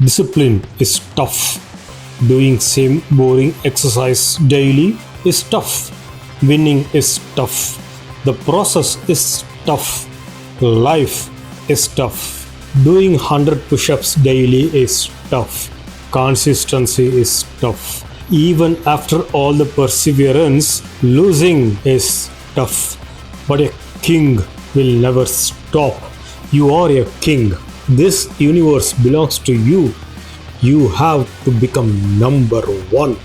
Discipline is tough. Doing same boring exercise daily is tough. Winning is tough. The process is tough. Life is tough. Doing 100 push-ups daily is tough. Consistency is tough. Even after all the perseverance, losing is tough. But a king will never stop. You are a king. This universe belongs to you. You have to become number one.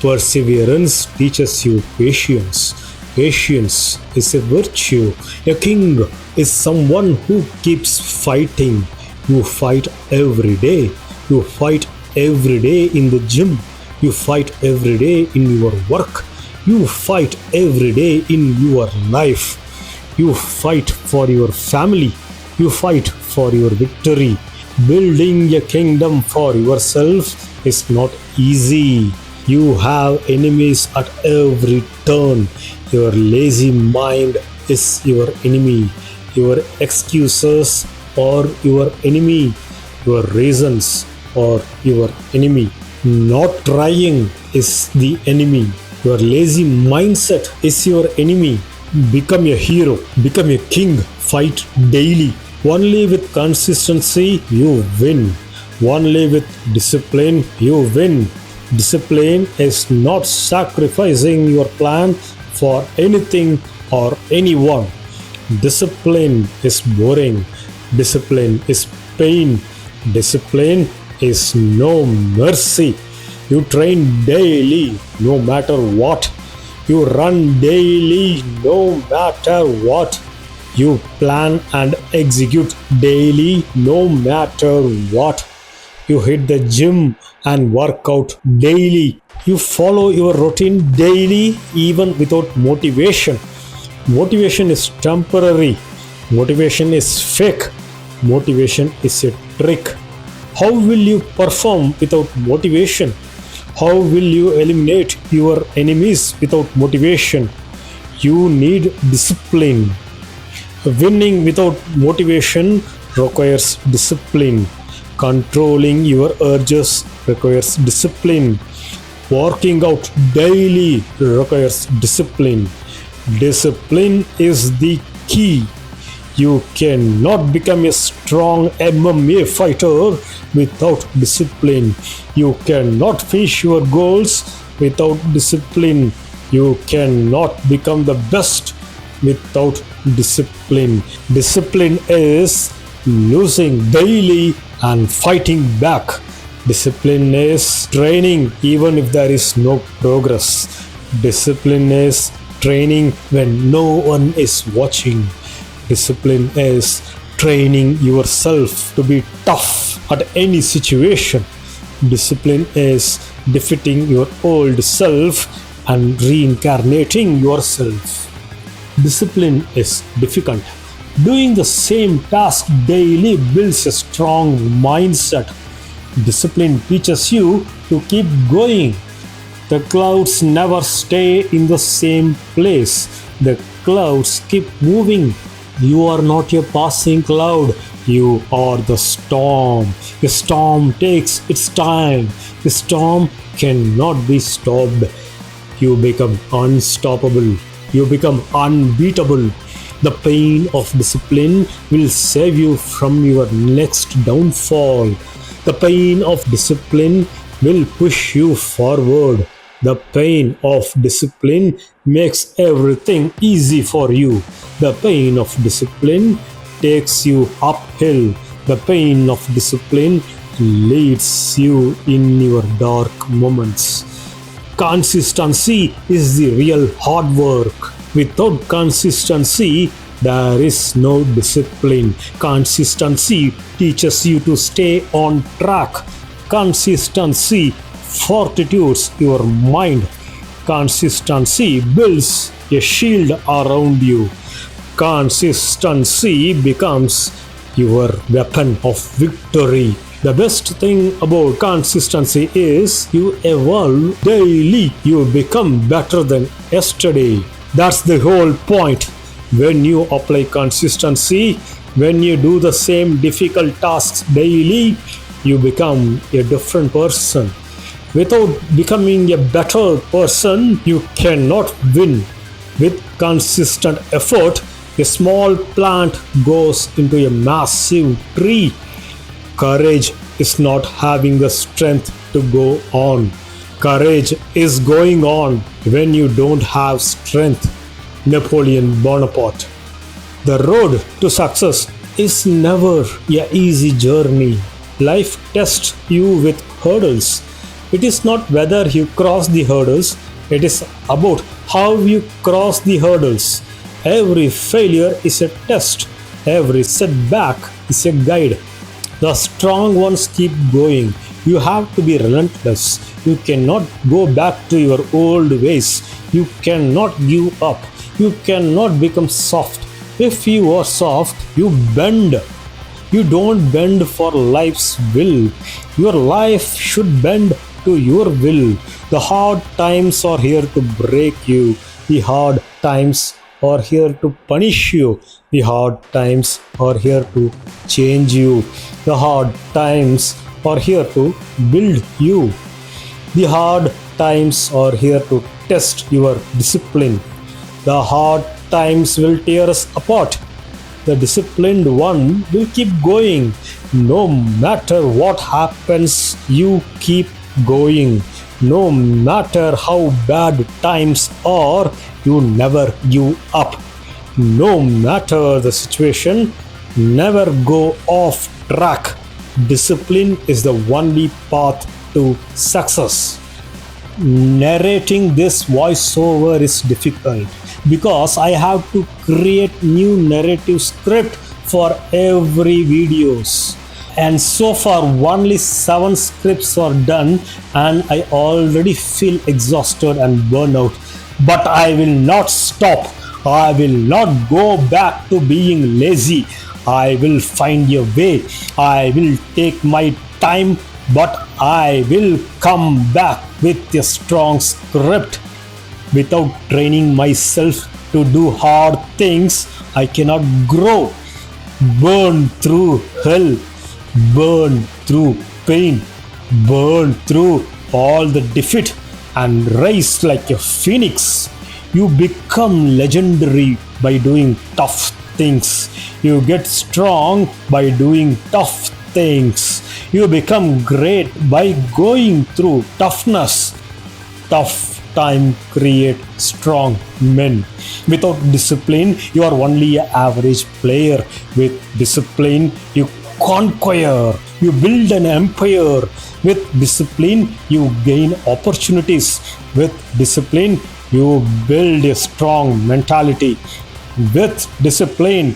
Perseverance teaches you patience. Patience is a virtue. A king is someone who keeps fighting. You fight every day. You fight every day in the gym. You fight every day in your work. You fight every day in your life. You fight for your family. You fight for your victory. Building a kingdom for yourself is not easy. You have enemies at every turn. Your lazy mind is your enemy. Your excuses are your enemy. Your reasons are your enemy. Not trying is the enemy. Your lazy mindset is your enemy. Become a hero. Become a king. Fight daily. Only with consistency you win. Only with discipline you win. Discipline is not sacrificing your plan for anything or anyone. Discipline is boring. Discipline is pain. Discipline is no mercy. You train daily no matter what. You run daily no matter what. You plan and execute daily no matter what. You hit the gym and work out daily. You follow your routine daily even without motivation. Motivation is temporary. Motivation is fake. Motivation is a trick. How will you perform without motivation? How will you eliminate your enemies without motivation? You need discipline. Winning without motivation requires discipline. Controlling your urges requires discipline. Working out daily requires discipline. Discipline is the key. You cannot become a strong MMA fighter without discipline. You cannot finish your goals without discipline. You cannot become the best without discipline. Discipline is losing daily and fighting back. Discipline is training even if there is no progress. Discipline is training when no one is watching. Discipline is training yourself to be tough at any situation. Discipline is defeating your old self and reincarnating yourself. Discipline is difficult. Doing the same task daily builds a strong mindset. Discipline teaches you to keep going. The clouds never stay in the same place. The clouds keep moving. You are not a passing cloud. You are the storm. The storm takes its time. The storm cannot be stopped. You become unstoppable. You become unbeatable. The pain of discipline will save you from your next downfall. The pain of discipline will push you forward. The pain of discipline makes everything easy for you. The pain of discipline takes you uphill. The pain of discipline leads you in your dark moments. Consistency is the real hard work. Without consistency, there is no discipline. Consistency teaches you to stay on track. Consistency fortitudes your mind. Consistency builds a shield around you. Consistency becomes your weapon of victory. The best thing about consistency is you evolve daily. You become better than yesterday. That's the whole point. When you apply consistency, when you do the same difficult tasks daily, you become a different person. Without becoming a better person, you cannot win. With consistent effort, a small plant grows into a massive tree. Courage is not having the strength to go on. Courage is going on when you don't have strength. Napoleon Bonaparte. The road to success is never an easy journey. Life tests you with hurdles. It is not whether you cross the hurdles, it is about how you cross the hurdles. Every failure is a test, every setback is a guide. The strong ones keep going. You have to be relentless. You cannot go back to your old ways. You cannot give up. You cannot become soft. If you are soft, you bend. You don't bend for life's will. Your life should bend to your will. The hard times are here to break you. The hard times are here to punish you. The hard times are here to change you. The hard times are here to build you. The hard times are here to test your discipline. The hard times will tear us apart. The disciplined one will keep going. No matter what happens, you keep going. No matter how bad times are, you never give up. No matter the situation, never go off track. Discipline is the only path to success. Narrating this voiceover is difficult because I have to create new narrative script for every videos. And so far only 7 scripts are done and I already feel exhausted and burnout. But I will not stop. I will not go back to being lazy. I will find a way. I will take my time, but I will come back with a strong script. Without training myself to do hard things, I cannot grow. Burn through hell. Burn through pain, burn through all the defeat and rise like a phoenix. You become legendary by doing tough things. You get strong by doing tough things. You become great by going through toughness. Tough time create strong men. Without discipline, you are only an average player. With discipline, you conquer, you build an empire. With discipline, you gain opportunities. With discipline, you build a strong mentality. With discipline,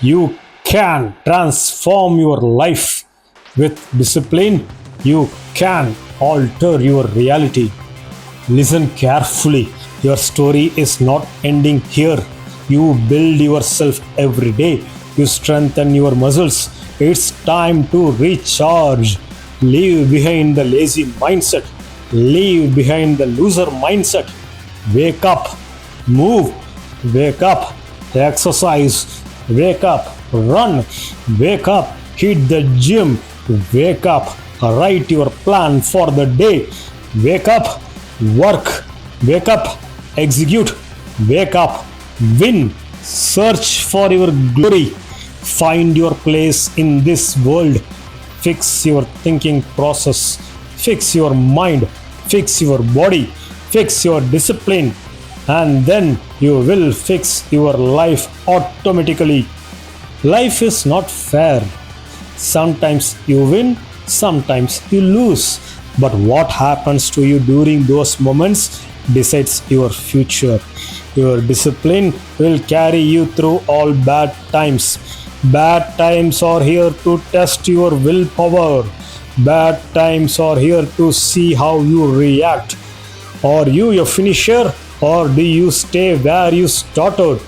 you can transform your life. With discipline, you can alter your reality. Listen carefully. Your story is not ending here. You build yourself every day. You strengthen your muscles. It's time to recharge. Leave behind the lazy mindset. Leave behind the loser mindset. Wake up. Move. Wake up. Exercise. Wake up. Run. Wake up. Hit the gym. Wake up. Write your plan for the day. Wake up. Work. Wake up. Execute. Wake up. Win. Search for your glory. Find your place in this world. Fix your thinking process. Fix your mind. Fix your body. Fix your discipline. And then you will fix your life automatically. Life is not fair. Sometimes you win, sometimes you lose. But what happens to you during those moments decides your future. Your discipline will carry you through all bad times. Bad times are here to test your willpower. Bad times are here to see how you react. Are you a finisher or do you stay where you started?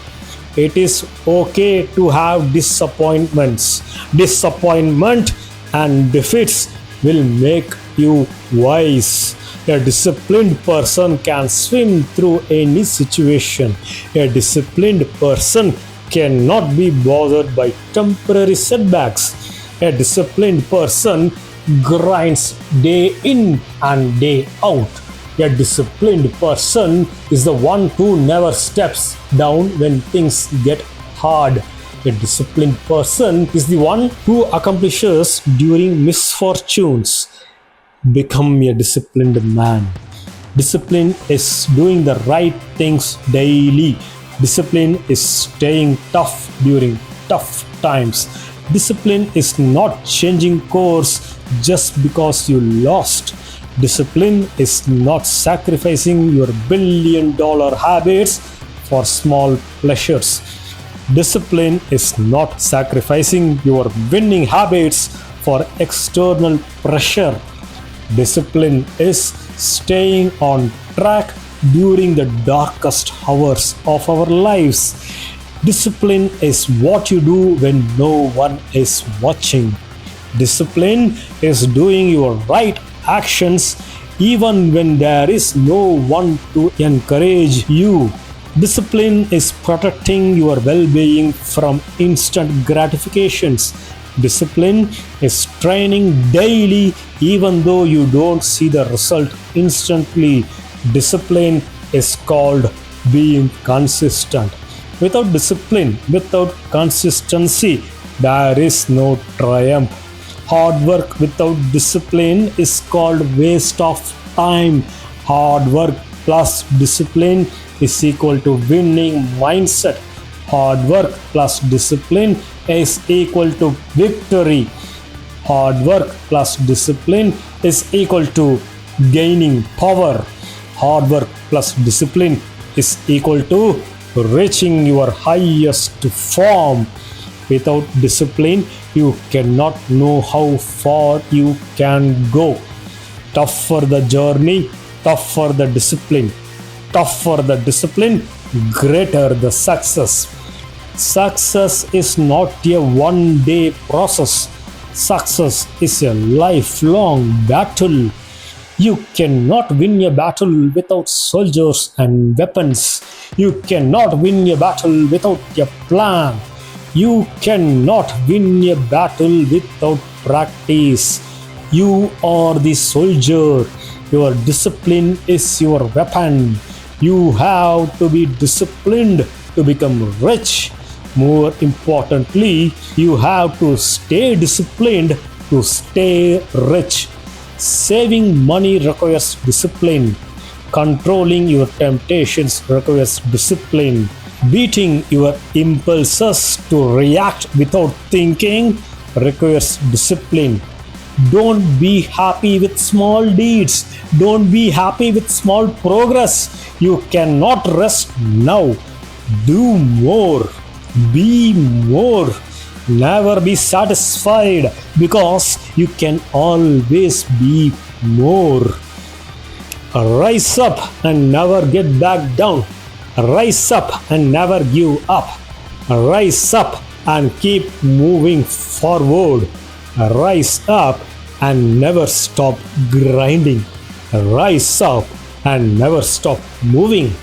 It is okay to have disappointments. Disappointment and defeats will make you wise. A disciplined person can swim through any situation. A disciplined person cannot be bothered by temporary setbacks. A disciplined person grinds day in and day out. A disciplined person is the one who never steps down when things get hard. A disciplined person is the one who accomplishes during misfortunes. Become a disciplined man. Discipline is doing the right things daily. Discipline is staying tough during tough times. Discipline is not changing course just because you lost. Discipline is not sacrificing your billion-dollar habits for small pleasures. Discipline is not sacrificing your winning habits for external pressure. Discipline is staying on track during the darkest hours of our lives. Discipline is what you do when no one is watching. Discipline is doing your right actions even when there is no one to encourage you. Discipline is protecting your well-being from instant gratifications. Discipline is training daily even though you don't see the result instantly. Discipline is called being consistent. Without discipline, without consistency, there is no triumph. Hard work without discipline is called waste of time. Hard work plus discipline is equal to winning mindset. Hard work plus discipline is equal to victory. Hard work plus discipline is equal to gaining power. Hard work plus discipline is equal to reaching your highest form. Without discipline, you cannot know how far you can go. Tough for the journey, tough for the discipline. Tough for the discipline, greater the success. Success is not a one-day process. Success is a lifelong battle. You cannot win a battle without soldiers and weapons. You cannot win a battle without a plan. You cannot win a battle without practice. You are the soldier. Your discipline is your weapon. You have to be disciplined to become rich. More importantly, you have to stay disciplined to stay rich. Saving money requires discipline. Controlling your temptations requires discipline. Beating your impulses to react without thinking requires discipline. Don't be happy with small deeds. Don't be happy with small progress. You cannot rest now. Do more. Be more. Never be satisfied because you can always be more. Rise up and never get back down. Rise up and never give up. Rise up and keep moving forward. Rise up and never stop grinding. Rise up and never stop moving.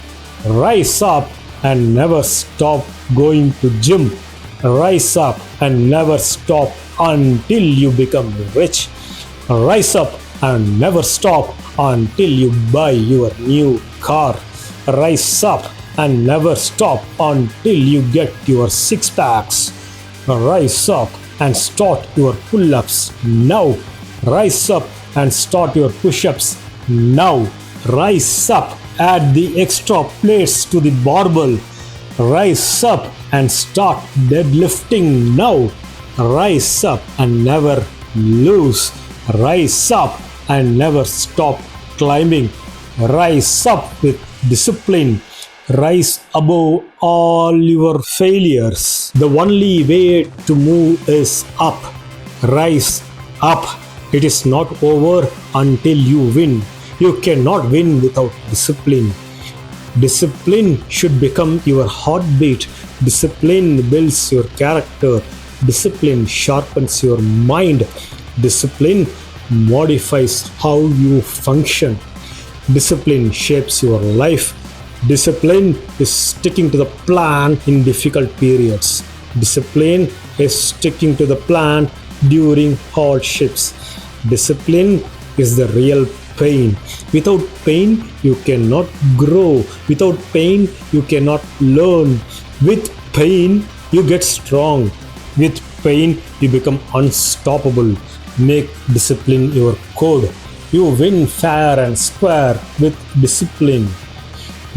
Rise up and never stop going to gym. Rise up and never stop until you become rich. Rise up and never stop until you buy your new car. Rise up and never stop until you get your six packs. Rise up and start your pull-ups now. Rise up and start your push-ups now. Rise up, add the extra plates to the barbell. Rise up and start deadlifting now. Rise up and never lose. Rise up and never stop climbing. Rise up with discipline. Rise above all your failures. The only way to move is up. Rise up. It is not over until you win. You cannot win without discipline. Discipline should become your heartbeat. Discipline builds your character. Discipline sharpens your mind. Discipline modifies how you function. Discipline shapes your life. Discipline is sticking to the plan in difficult periods. Discipline is sticking to the plan during hardships. Discipline is the real pain. Without pain, you cannot grow. Without pain, you cannot learn. With pain, you get strong. With pain, you become unstoppable. Make discipline your code. You win fair and square with discipline.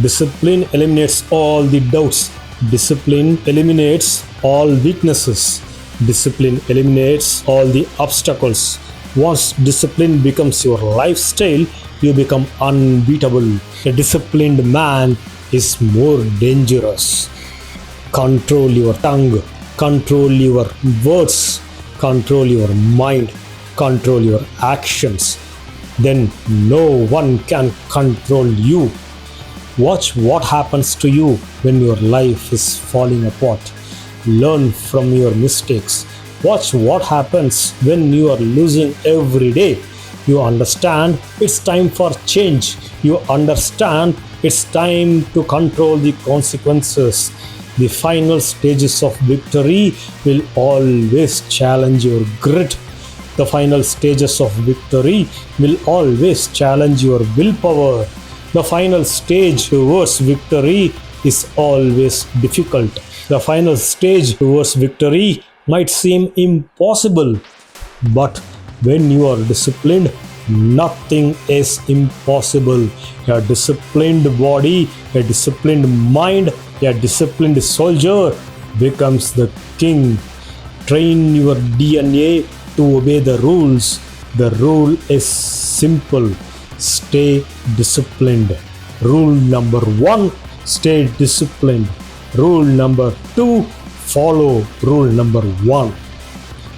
Discipline eliminates all the doubts. Discipline eliminates all weaknesses. Discipline eliminates all the obstacles. Once discipline becomes your lifestyle, you become unbeatable. A disciplined man is more dangerous. Control your tongue, control your words, control your mind, control your actions. Then no one can control you. Watch what happens to you when your life is falling apart. Learn from your mistakes. Watch what happens when you are losing every day. You understand it's time for change. You understand it's time to control the consequences. The final stages of victory will always challenge your grit. The final stages of victory will always challenge your willpower. The final stage towards victory is always difficult. The final stage towards victory might seem impossible, but when you are disciplined, nothing is impossible. A disciplined body, a disciplined mind, a disciplined soldier becomes the king. Train your DNA to obey the rules. The rule is simple. Stay disciplined. Rule number 1, stay disciplined. Rule number 2, follow rule number 1.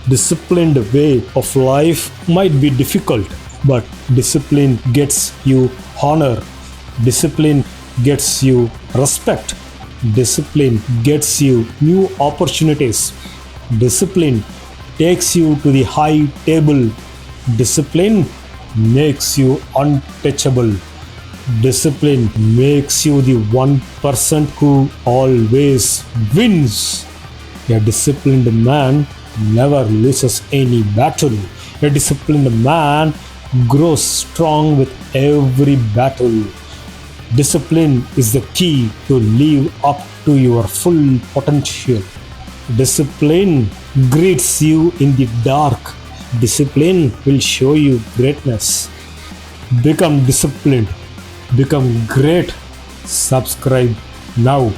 Disciplined way of life might be difficult, but discipline gets you honor. Discipline gets you respect. Discipline gets you new opportunities. Discipline takes you to the high table. Discipline makes you untouchable. Discipline makes you the 1% who always wins. A disciplined man never loses any battle. A disciplined man grows strong with every battle. Discipline is the key to live up to your full potential. Discipline greets you in the dark. Discipline will show you greatness. Become disciplined. Become great. Subscribe now.